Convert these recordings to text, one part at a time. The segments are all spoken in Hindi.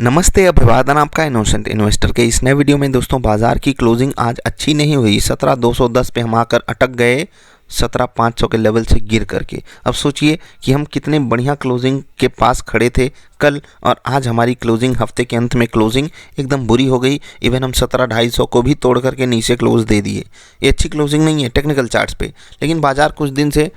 नमस्ते, अभिवादन आपका इनोसेंट इन्वेस्टर के इस नए वीडियो में। दोस्तों, बाजार की क्लोजिंग आज अच्छी नहीं हुई। 17,210 पे हम आकर अटक गए 17,500 के लेवल से गिर करके। अब सोचिए कि हम कितने बढ़िया क्लोजिंग के पास खड़े थे कल, और आज हमारी क्लोजिंग, हफ्ते के अंत में क्लोजिंग एकदम बुरी हो गई। इवन हम 17,250 को भी तोड़ करके नीचे क्लोज दे दिए। ये अच्छी क्लोजिंग नहीं है टेक्निकल चार्ट्स पे। लेकिन बाजार कुछ दिन से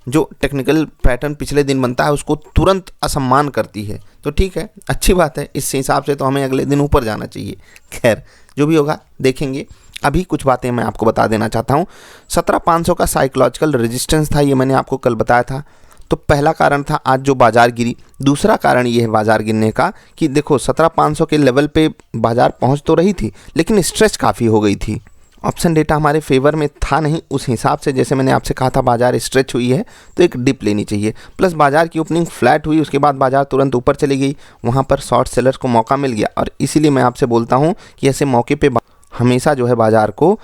जो टेक्निकल पैटर्न पिछले दिन बनता है उसको तुरंत असम्मान करती है, तो ठीक है, अच्छी बात है। इस हिसाब से तो हमें अगले दिन ऊपर जाना चाहिए। खैर, जो भी होगा देखेंगे। अभी कुछ बातें मैं आपको बता देना चाहता हूँ। 17,500 का साइकोलॉजिकल रेजिस्टेंस था, ये मैंने आपको कल बताया था। तो पहला कारण था आज जो बाजार गिरी। दूसरा कारण ये है बाजार गिरने का कि देखो 17,500 के लेवल पे बाजार पहुँच तो रही थी, लेकिन स्ट्रेच काफ़ी हो गई थी। ऑप्शन डेटा हमारे फेवर में था नहीं उस हिसाब से। जैसे मैंने आपसे कहा था बाजार स्ट्रेच हुई है तो एक डिप लेनी चाहिए। प्लस बाजार की ओपनिंग फ्लैट हुई, उसके बाद बाजार तुरंत ऊपर चली गई। वहाँ पर शॉर्ट सेलर्स को मौका मिल गया, और इसीलिए मैं आपसे बोलता हूँ कि ऐसे मौके पे हमेशा जो है बाजार को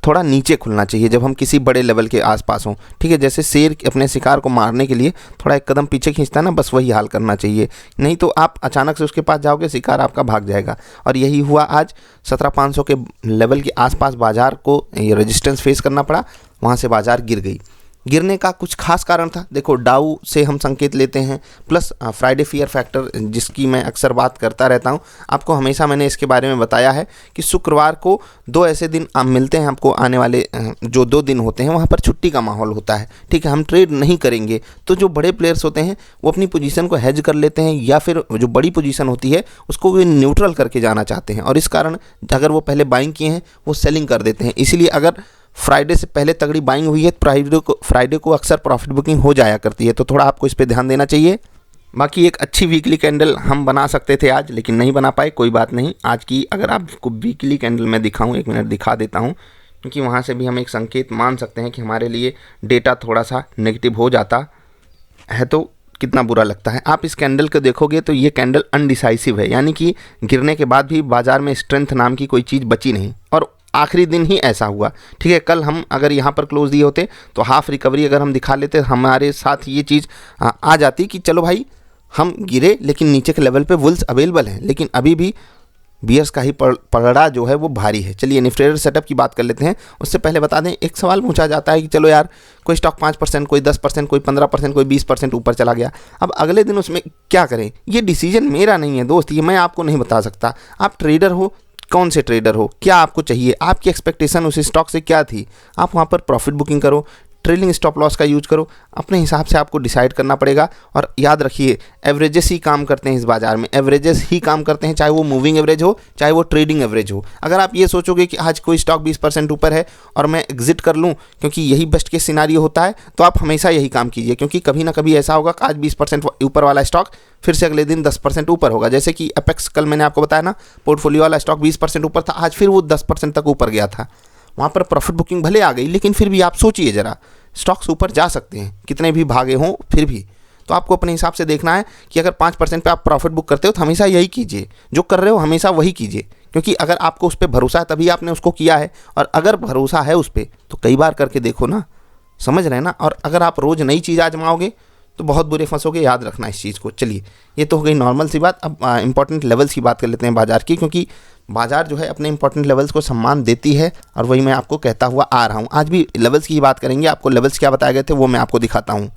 थोड़ा नीचे खुलना चाहिए जब हम किसी बड़े लेवल के आसपास हों। ठीक है, जैसे शेर अपने शिकार को मारने के लिए थोड़ा एक कदम पीछे खींचता है ना, बस वही हाल करना चाहिए। नहीं तो आप अचानक से उसके पास जाओगे, शिकार आपका भाग जाएगा। और यही हुआ आज। 17,500 के लेवल के आसपास बाजार को ये रेजिस्टेंस फेस करना पड़ा, वहाँ से बाजार गिर गई। गिरने का कुछ खास कारण था। देखो, डाउ से हम संकेत लेते हैं, प्लस फ्राइडे फियर फैक्टर जिसकी मैं अक्सर बात करता रहता हूं। आपको हमेशा मैंने इसके बारे में बताया है कि शुक्रवार को दो ऐसे दिन मिलते हैं आपको। आने वाले जो 2 दिन होते हैं वहां पर छुट्टी का माहौल होता है। ठीक है, हम ट्रेड नहीं करेंगे, तो जो बड़े प्लेयर्स होते हैं वो अपनी पोजीशन को हेज कर लेते हैं, या फिर जो बड़ी पोजीशन होती है उसको वे न्यूट्रल करके जाना चाहते हैं। और इस कारण अगर वो पहले बाइंग किए हैं वो सेलिंग कर देते हैं। इसीलिए अगर फ्राइडे से पहले तगड़ी बाइंग हुई है तो फ्राइडे को अक्सर प्रॉफिट बुकिंग हो जाया करती है। तो थोड़ा आपको इस पे ध्यान देना चाहिए। बाकी एक अच्छी वीकली कैंडल हम बना सकते थे आज, लेकिन नहीं बना पाए। कोई बात नहीं। आज की अगर आपको वीकली कैंडल मैं दिखाऊं, 1 मिनट दिखा देता हूं, क्योंकि वहां से भी हम एक संकेत मान सकते हैं कि हमारे लिए डेटा थोड़ा सा नेगेटिव हो जाता है तो कितना बुरा लगता है। आप इस कैंडल को देखोगे तो ये कैंडल अनडिसाइसिव है, यानी कि गिरने के बाद भी बाजार में स्ट्रेंथ नाम की कोई चीज़ बची नहीं, और आखिरी दिन ही ऐसा हुआ। ठीक है, कल हम अगर यहाँ पर क्लोज दिए होते तो हाफ रिकवरी अगर हम दिखा लेते, हमारे साथ ये चीज़ आ जाती कि चलो भाई हम गिरे लेकिन नीचे के लेवल पे बुल्स अवेलेबल हैं। लेकिन अभी भी बियर्स का ही पलड़ा जो है वो भारी है। चलिए निफ्टी ट्रेडर सेटअप की बात कर लेते हैं। उससे पहले बता दें, एक सवाल पूछा जाता है कि चलो यार, कोई स्टॉक 5%, कोई 10%, कोई 15%, कोई 20% ऊपर चला गया, अब अगले दिन उसमें क्या करें? ये डिसीजन मेरा नहीं है दोस्त, ये मैं आपको नहीं बता सकता। आप ट्रेडर हो, कौन से ट्रेडर हो, क्या आपको चाहिए, आपकी एक्सपेक्टेशन उस स्टॉक से क्या थी, आप वहाँ पर प्रॉफिट बुकिंग करो, ट्रेलिंग स्टॉप लॉस का यूज करो। अपने हिसाब से आपको डिसाइड करना पड़ेगा। और याद रखिए, एवरेजेस ही काम करते हैं इस बाज़ार में, एवरेजेस ही काम करते हैं, चाहे वो मूविंग एवरेज हो चाहे वो ट्रेडिंग एवरेज हो। अगर आप ये सोचोगे कि आज कोई स्टॉक 20% ऊपर है और मैं एग्जिट कर लूँ क्योंकि यही बेस्ट केस सिनारियो होता है, तो आप हमेशा यही काम कीजिए, क्योंकि कभी ना कभी ऐसा होगा कि आज 20% ऊपर वाला स्टॉक फिर से अगले दिन 10% ऊपर होगा। जैसे कि एपेक्स, कल मैंने आपको बताया ना, पोर्टफोलियो वाला स्टॉक 20% ऊपर था, आज फिर वो 10% तक ऊपर गया था। वहाँ पर प्रॉफिट बुकिंग भले आ गई, लेकिन फिर भी आप सोचिए ज़रा, स्टॉक्स ऊपर जा सकते हैं कितने भी भागे हों फिर भी। तो आपको अपने हिसाब से देखना है कि अगर 5% पे आप प्रॉफिट बुक करते हो तो हमेशा यही कीजिए, जो कर रहे हो हमेशा वही कीजिए, क्योंकि अगर आपको उस पर भरोसा है तभी आपने उसको किया है। और अगर भरोसा है उस पर तो कई बार करके देखो ना, समझ रहे हैं ना। और अगर आप रोज़ नई चीज़ आजमाओगे तो बहुत बुरे फंसोगे, याद रखना इस चीज़ को। चलिए, ये तो हो गई नॉर्मल सी बात। अब इंपॉर्टेंट लेवल्स की बात कर लेते हैं बाजार की, क्योंकि बाजार जो है अपने इंपॉर्टेंट लेवल्स को सम्मान देती है, और वही मैं आपको कहता हुआ आ रहा हूँ। आज भी लेवल्स की बात करेंगे। आपको लेवल्स क्या बताए गए थे वो मैं आपको दिखाता हूँ।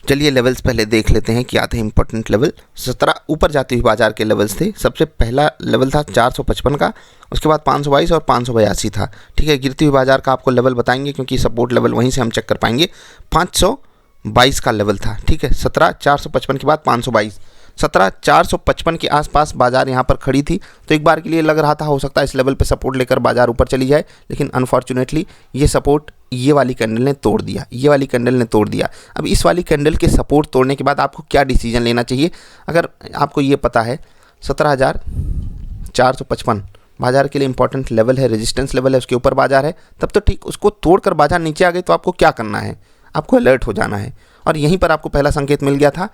चलिए लेवल्स पहले देख लेते हैं क्या थे इंपॉर्टेंट लेवल। 17 ऊपर जाती हुई बाजार के लेवल्स थे। सबसे पहला लेवल था 455 का, उसके बाद 522 और 582 था। ठीक है, गिरती हुई बाजार का आपको लेवल बताएंगे, क्योंकि सपोर्ट लेवल वहीं से हम चेक कर पाएंगे। 522 का लेवल था। ठीक है, 17,455 के बाद 522, 17,455 के आसपास बाजार यहाँ पर खड़ी थी। तो एक बार के लिए लग रहा था हो सकता है इस लेवल पे सपोर्ट लेकर बाजार ऊपर चली जाए, लेकिन अनफॉर्चुनेटली ये सपोर्ट ये वाली कैंडल ने तोड़ दिया, ये वाली कैंडल ने तोड़ दिया। अब इस वाली कैंडल के सपोर्ट तोड़ने के बाद आपको क्या डिसीजन लेना चाहिए? अगर आपको ये पता है 17,455 बाजार के लिए इंपॉर्टेंट लेवल है, रेजिस्टेंस लेवल है, उसके ऊपर बाजार है, तब तो ठीक। उसको तोड़कर बाजार नीचे आ गई तो आपको क्या करना है? आपको अलर्ट हो जाना है। और यहीं पर आपको पहला संकेत मिल गया था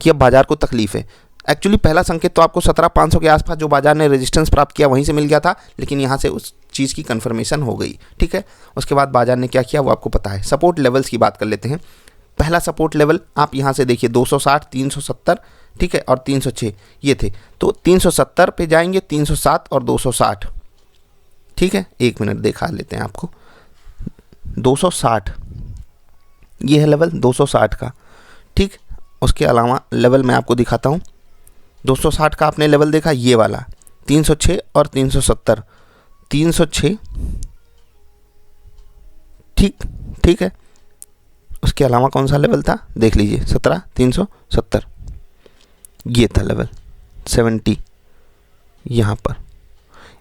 कि अब बाजार को तकलीफ है। एक्चुअली पहला संकेत तो आपको 17,500 के आसपास जो बाजार ने रेजिस्टेंस प्राप्त किया वहीं से मिल गया था, लेकिन यहाँ से उस चीज़ की कन्फर्मेशन हो गई। ठीक है, उसके बाद बाजार ने क्या किया वो आपको पता है। सपोर्ट लेवल्स की बात कर लेते हैं। पहला सपोर्ट लेवल आप यहाँ से देखिए 260, 370, ठीक है, और 306 ये थे। तो 370 पे जाएंगे, 307 और 260, ठीक है। एक मिनट दिखा लेते हैं आपको। 260 ये है लेवल 260 का, ठीक। उसके अलावा लेवल मैं आपको दिखाता हूँ। 260 का आपने लेवल देखा, ये वाला 306 और 370, 306, ठीक है। उसके अलावा कौन सा लेवल था देख लीजिए, 17,370 ये था लेवल 70। यहाँ पर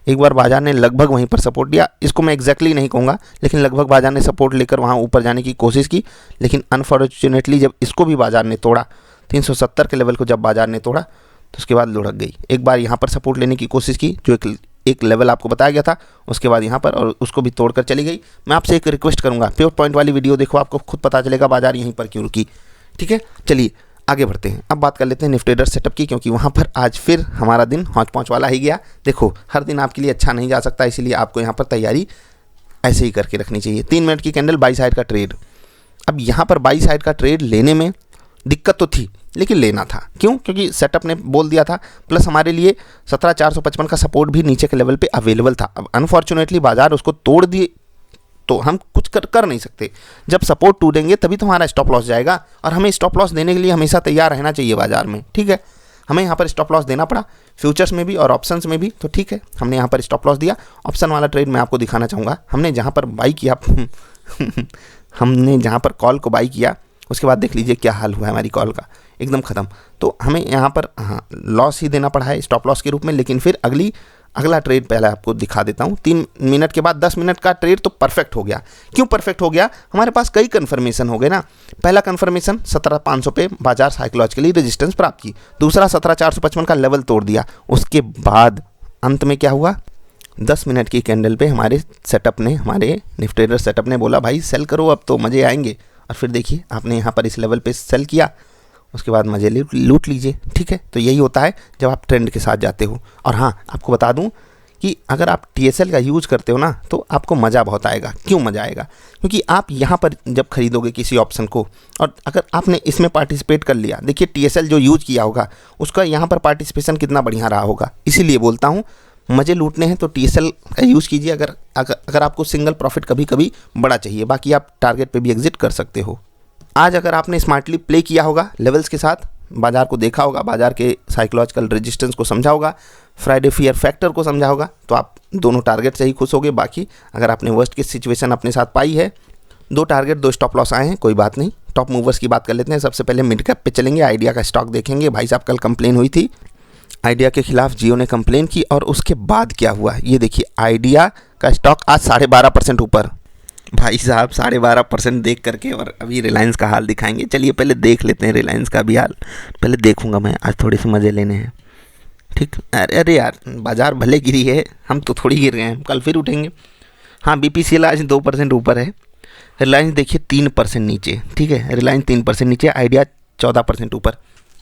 एक बार बाजार ने लगभग वहीं पर सपोर्ट दिया, इसको मैं एग्जैक्टली नहीं कहूँगा, लेकिन लगभग बाजार ने सपोर्ट लेकर वहाँ ऊपर जाने की कोशिश की, लेकिन अनफॉर्चुनेटली जब इसको भी बाजार ने तोड़ा, 370 के लेवल को जब बाजार ने तोड़ा, तो उसके बाद लुढ़क गई। एक बार यहाँ पर सपोर्ट लेने की कोशिश की, जो एक लेवल आपको बताया गया था, उसके बाद यहाँ पर, और उसको भी तोड़कर चली गई। मैं आपसे एक रिक्वेस्ट करूँगा, प्योर पॉइंट वाली वीडियो देखो, आपको खुद पता चलेगा बाजार यहीं पर क्यों रुकी, ठीक है। चलिए आगे बढ़ते हैं। अब बात कर लेते हैं निफ्टी ट्रेडर सेटअप की, क्योंकि वहाँ पर आज फिर हमारा दिन हौच पौच वाला ही गया। देखो हर दिन आपके लिए अच्छा नहीं जा सकता, इसीलिए आपको यहाँ पर तैयारी ऐसे ही करके रखनी चाहिए। 3 मिनट की कैंडल बाई साइड का ट्रेड। अब यहाँ पर बाई साइड का ट्रेड लेने में दिक्कत तो थी, लेकिन लेना था। क्यों? क्योंकि सेटअप ने बोल दिया था, प्लस हमारे लिए 17,455 का सपोर्ट भी नीचे के लेवल पे अवेलेबल था। अब अनफॉर्चुनेटली बाजार उसको तोड़ दिए, तो हम कुछ कर नहीं सकते। जब सपोर्ट टूटेंगे तभी तो हमारा स्टॉप लॉस जाएगा, और हमें स्टॉप लॉस देने के लिए हमेशा तैयार रहना चाहिए बाजार में, ठीक है। हमें यहाँ पर स्टॉप लॉस देना पड़ा, फ्यूचर्स में भी और ऑप्शंस में भी, तो ठीक है, हमने यहाँ पर स्टॉप लॉस दिया। ऑप्शन वाला ट्रेड मैं आपको दिखाना चाहूँगा। हमने जहाँ पर बाई किया हमने जहाँ पर कॉल को बाई किया, उसके बाद देख लीजिए क्या हाल हुआ है हमारी कॉल का, एकदम ख़त्म। तो हमें यहाँ पर लॉस ही देना पड़ा है स्टॉप लॉस के रूप में, लेकिन फिर अगला ट्रेड पहले आपको दिखा देता हूँ। 3 मिनट के बाद 10 मिनट का ट्रेड तो परफेक्ट हो गया। क्यों परफेक्ट हो गया? हमारे पास कई कन्फर्मेशन हो गए ना। पहला कन्फर्मेशन 17,500 पे बाजार साइकोलॉजिकली रेजिस्टेंस प्राप्त की, दूसरा 17,455 का लेवल तोड़ दिया। उसके बाद अंत में क्या हुआ? 10 मिनट की कैंडल पे हमारे निफ्टी ट्रेडर सेटअप ने बोला भाई सेल करो, अब तो मज़े आएंगे। और फिर देखिए आपने यहाँ पर इस लेवल पे सेल किया, उसके बाद मज़े लूट लीजिए, ठीक है। तो यही होता है जब आप ट्रेंड के साथ जाते हो। और हाँ, आपको बता दूं कि अगर आप TSL का यूज़ करते हो ना, तो आपको मज़ा बहुत आएगा। क्यों मज़ा आएगा? क्योंकि आप यहाँ पर जब खरीदोगे किसी ऑप्शन को, और अगर आपने इसमें पार्टिसिपेट कर लिया, देखिए TSL जो यूज़ किया होगा उसका यहाँ पर पार्टिसिपेशन कितना बढ़िया रहा होगा। इसीलिए बोलता हूँ मज़े लूटने हैं तो TSL का यूज़ कीजिए। अगर आपको सिंगल प्रॉफिट कभी कभी बड़ा चाहिए, बाकी आप टारगेट पे भी एग्जिट कर सकते हो। आज अगर आपने स्मार्टली प्ले किया होगा लेवल्स के साथ, बाजार को देखा होगा, बाजार के साइकोलॉजिकल रेजिस्टेंस को समझा होगा, फ्राइडे फियर फैक्टर को समझा होगा, तो आप दोनों टारगेट से ही खुश होगे। बाकी अगर आपने वर्स्ट की सिचुएशन अपने साथ पाई है, 2 टारगेट 2 स्टॉप लॉस आए हैं, कोई बात नहीं। टॉप मूवर्स की बात कर लेते हैं। सबसे पहले मिड कैप पे चलेंगे, आइडिया का स्टॉक देखेंगे। भाई साहब कल कंप्लेन हुई थी, आइडिया के खिलाफ जियो ने कंप्लेन की, और उसके बाद क्या हुआ ये देखिए। आइडिया का स्टॉक आज 12.5% ऊपर। भाई साहब 12.5% देख करके, और अभी रिलायंस का हाल दिखाएंगे। चलिए पहले देख लेते हैं रिलायंस का भी हाल, पहले देखूंगा मैं, आज थोड़े से मज़े लेने हैं, ठीक। अरे यार बाजार भले गिरी है, हम तो थोड़ी गिर गए हैं, कल फिर उठेंगे। हाँ BPCL आज 2% ऊपर है, रिलायंस देखिए 3% नीचे, ठीक है। रिलायंस 3% नीचे, आइडिया 14% ऊपर,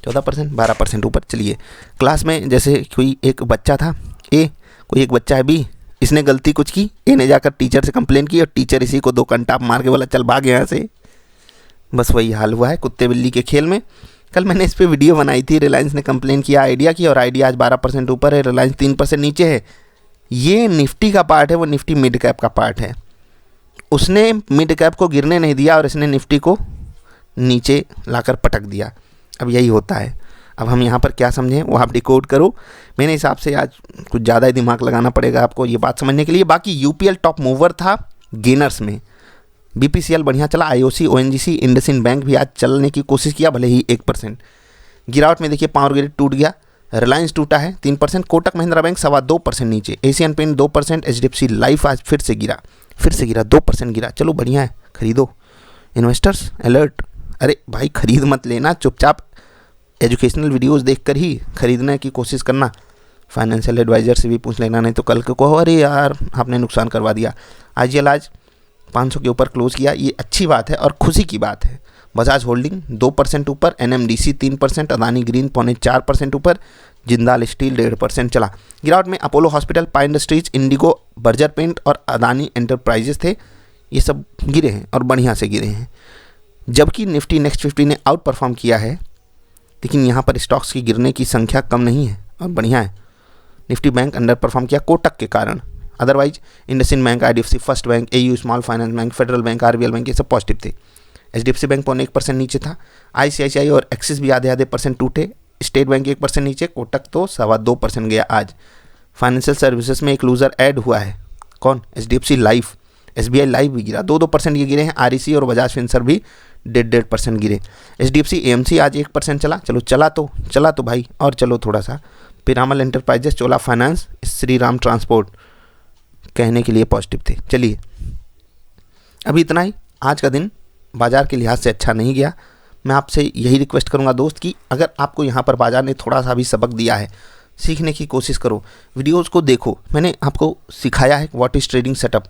14% 12% ऊपर। चलिए क्लास में जैसे कोई एक बच्चा था ए, कोई एक बच्चा है बी, इसने गलती कुछ की, ए ने जाकर टीचर से कंप्लेन की, और टीचर इसी को 2 कंटाप मार के बोला चल भाग यहाँ से। बस वही हाल हुआ है कुत्ते बिल्ली के खेल में। कल मैंने इस पर वीडियो बनाई थी, रिलायंस ने कंप्लेन किया आइडिया की, और आइडिया आज 12% ऊपर है, रिलायंस 3% नीचे है। ये निफ्टी का पार्ट है, वो निफ्टी मिड कैप का पार्ट है। उसने मिड कैप को गिरने नहीं दिया, और इसने निफ्टी को नीचे लाकर पटक दिया। अब यही होता है। अब हम यहाँ पर क्या समझें वो आप डिकोड करो। मेरे हिसाब से आज कुछ ज़्यादा ही दिमाग लगाना पड़ेगा आपको ये बात समझने के लिए। बाकी UPL टॉप मूवर था गेनर्स में, BPCL बढ़िया चला, IOC ONGC इंडसइंड बैंक भी आज चलने की कोशिश किया, भले ही 1%। गिरावट में देखिए पावर ग्रिड टूट गया, रिलायंस टूटा है 3%, कोटक महिंद्रा बैंक 2.25% नीचे, एशियन पेंट 2%, HDFC लाइफ आज फिर से गिरा 2% गिरा। चलो बढ़िया है, खरीदो। इन्वेस्टर्स अलर्ट, अरे भाई खरीद मत लेना, चुपचाप एजुकेशनल वीडियोस देखकर ही खरीदने की कोशिश करना। फाइनेंशियल एडवाइज़र से भी पूछ लेना, नहीं तो कल को कहो अरे यार आपने नुकसान करवा दिया। IGL आज 500 के ऊपर क्लोज किया, ये अच्छी बात है और खुशी की बात है। बजाज होल्डिंग 2% ऊपर, NMDC 3%, अदानी ग्रीन 4% ऊपर, जिंदाल स्टील 1.5% चला। गिरावट में अपोलो हॉस्पिटल, पाई इंडस्ट्रीज, इंडिगो, बर्जर पेंट और अदानी एंटरप्राइजेस थे, ये सब गिरे हैं और बढ़िया से गिरे हैं। जबकि निफ्टी नेक्स्ट 50 ने आउट परफॉर्म किया है, लेकिन यहाँ पर स्टॉक्स की गिरने की संख्या कम नहीं है और बढ़िया है। निफ्टी बैंक अंडर परफॉर्म किया कोटक के कारण, otherwise IndusInd bank, IDFC first bank, AU small finance bank, federal bank, RBL bank ये सब पॉजिटिव थे। HDFC बैंक 0.1% नीचे था। ICICI और एक्सिस भी आधे % टूटे। स्टेट बैंक 1% नीचे, कोटक तो 2.25% गया आज। फाइनेंशियल सर्विसेज में एक लूजर ऐड हुआ है, कौन? HDFC life. SBI लाइफ भी गिरा, 2% ये गिरे हैं। REC और बजाज फिनसर्व भी 1.5% गिरे। HDFC AMC आज 1% चला, चलो चला तो भाई, और चलो थोड़ा सा। पिरामल एंटरप्राइजेस, चोला फाइनेंस, श्री राम ट्रांसपोर्ट कहने के लिए पॉजिटिव थे। चलिए अभी इतना ही। आज का दिन बाजार के लिहाज से अच्छा नहीं गया। मैं आपसे यही रिक्वेस्ट करूंगा दोस्त कि अगर आपको यहाँ पर बाजार ने थोड़ा सा भी सबक दिया है, सीखने की कोशिश करो, वीडियोस को देखो। मैंने आपको सिखाया है व्हाट इज़ ट्रेडिंग सेटअप,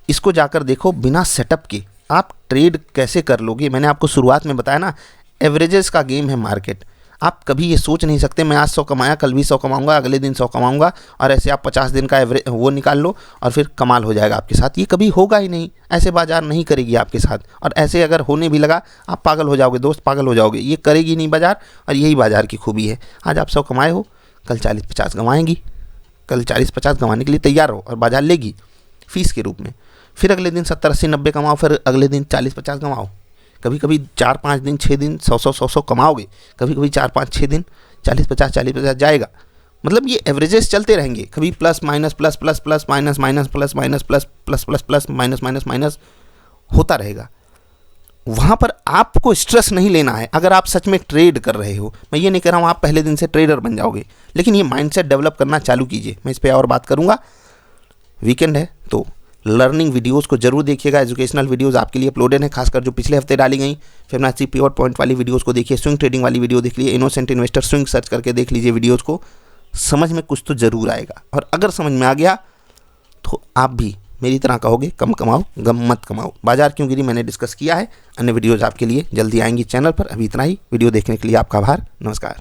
इसको जाकर देखो। बिना सेटअप के आप ट्रेड कैसे कर लोगे? मैंने आपको शुरुआत में बताया ना, एवरेजेस का गेम है मार्केट। आप कभी ये सोच नहीं सकते मैं आज 100 कमाया, कल भी 100 कमाऊंगा, अगले दिन 100 कमाऊंगा, और ऐसे आप 50 दिन का एवरेज वो निकाल लो और फिर कमाल हो जाएगा आपके साथ। ये कभी होगा ही नहीं, ऐसे बाजार नहीं करेगी आपके साथ। और ऐसे अगर होने भी लगा, आप पागल हो जाओगे दोस्त, पागल हो जाओगे। ये करेगी नहीं बाजार, और यही बाजार की खूबी है। आज आप 100 कमाए हो, कल 40-50 गंवाएंगी, कल 40-50 गंवाने के लिए तैयार हो, और बाजार लेगी फीस के रूप में। फिर अगले दिन 70-80-90 कमाओ, फिर अगले दिन 40-50 कमाओ। कभी कभी 4-5 दिन 6 दिन 100-100 कमाओगे, कभी कभी 4-5-6 दिन 40-50 जाएगा। मतलब ये एवरेजेस चलते रहेंगे, कभी plus minus plus plus plus minus minus plus minus plus plus plus plus minus minus minus होता रहेगा। वहाँ पर आपको स्ट्रेस नहीं लेना है। अगर आप सच में ट्रेड कर रहे हो, मैं ये नहीं कह रहा हूँ आप पहले दिन से ट्रेडर बन जाओगे, लेकिन ये माइंडसेट डेवलप करना चालू कीजिए। मैं इस पर और बात करूँगा। वीकेंड है तो लर्निंग वीडियोस को जरूर देखिएगा। एजुकेशनल वीडियोस आपके लिए अपलोडेड हैं, खासकर जो पिछले हफ्ते डाली गई। फिबोनाची पिवट पॉइंट वाली वीडियोस को देखिए, स्विंग ट्रेडिंग वाली वीडियो देख लीजिए, इनोसेंट इन्वेस्टर स्विंग सर्च करके देख लीजिए वीडियोस को। समझ में कुछ तो ज़रूर आएगा, और अगर समझ में आ गया तो आप भी मेरी तरह कहोगे कम कमाओ, गम मत कमाओ। बाजार क्यों गिरी मैंने डिस्कस किया है। अन्य वीडियोज़ आपके लिए जल्दी आएंगी चैनल पर। अभी इतना ही। वीडियो देखने के लिए आपका आभार। नमस्कार।